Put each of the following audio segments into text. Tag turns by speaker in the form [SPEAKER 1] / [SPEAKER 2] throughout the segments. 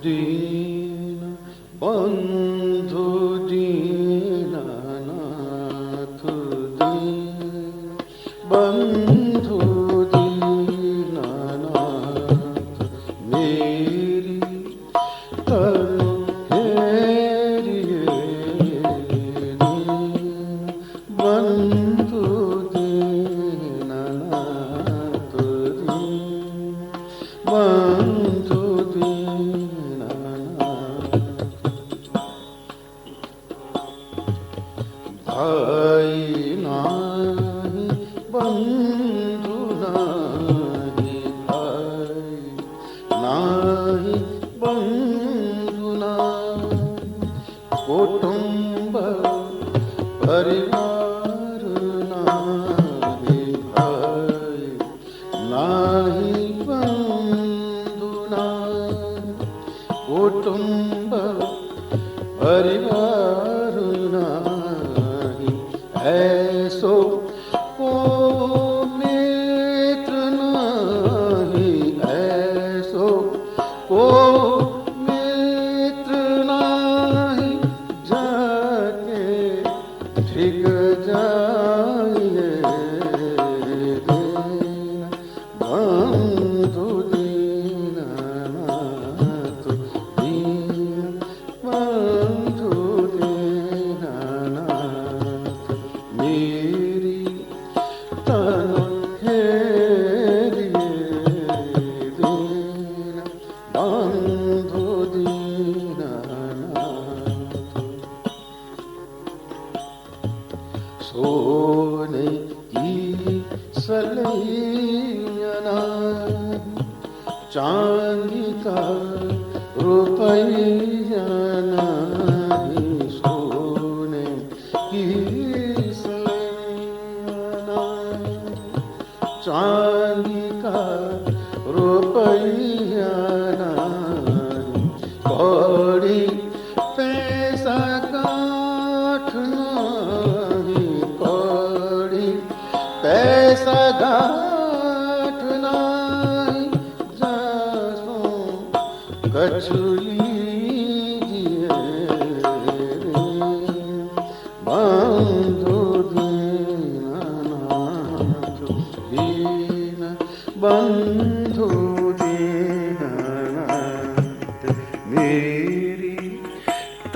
[SPEAKER 1] दीन बंधु दीनानाथ दीन बंधु दीनानाथ मेरी तनु हेरिए दीन बंधु दीनानाथ दीन बंधु भाई नाही बंधु नाही भाई नाही बंधु नाही कुटुंब परिवार नाही भाई नाही बंधु नाही कुटुंब परिवार नाही ऐसो को मित्र नाही ऐसो को मित्र नाही जाके ठीक जाइए दीन बंधु दीनानाथ दीन बंधु दीनानाथ मेरी तनु हेरिए दीन बंधु दीनानाथ सोने की सलैया नहीं चांदी का रुपया नहीं सोने की सलैया नहीं चांदी का रुपया नहीं कौड़ी पैसा गाठ नहीं कौड़ी पैसा गाठ नहीं जासो कछु लीजिए बंधु दीनानाथ दीन बंधु दीनानाथ मेरी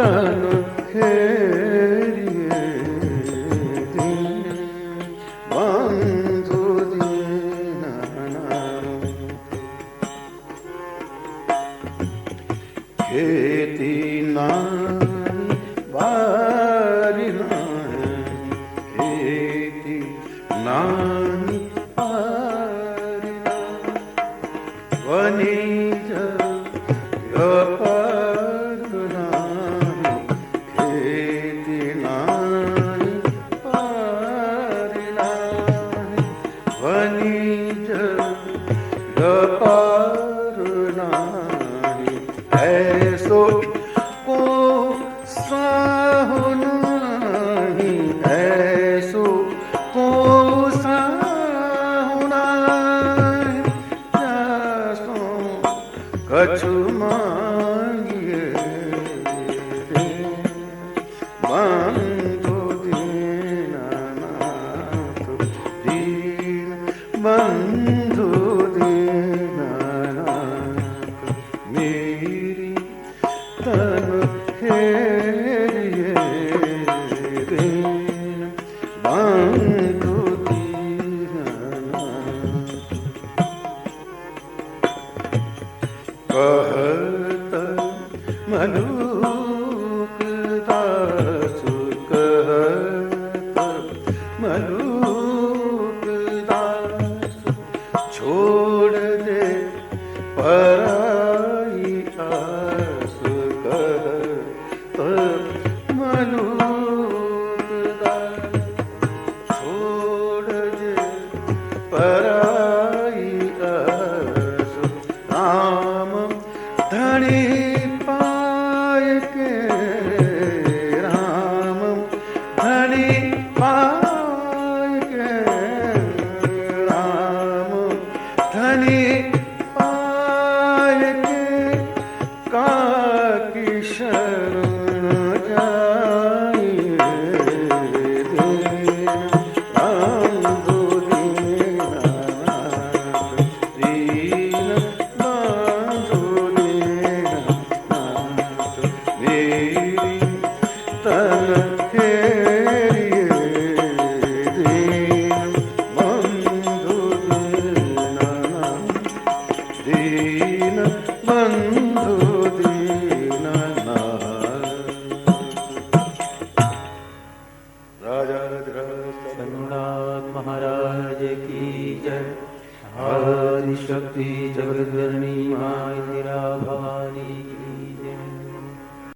[SPEAKER 1] तनु हेरिए दीन बंधु दीनानाथ खेती नाही बारी नाही खेती नाही बारी नाही वनिज व्यापार नाही खेती नाही बारी नाही वनिज व्यापार नाही ऐसो को साहु नाही ऐसो को साहु नाही जासो कछु मांगिए बंधु दीनानाथ दीन बंधु दीनानाथ मेरी तनु हेरिए दीन बंधु दीनानाथ कहत मनुक दासु कहत मनुक दासु छोड़ दे पराई आस कहत मनुक दास छोड़ दे पराई आस राम धनी पाय के राम धनी पाय मन हे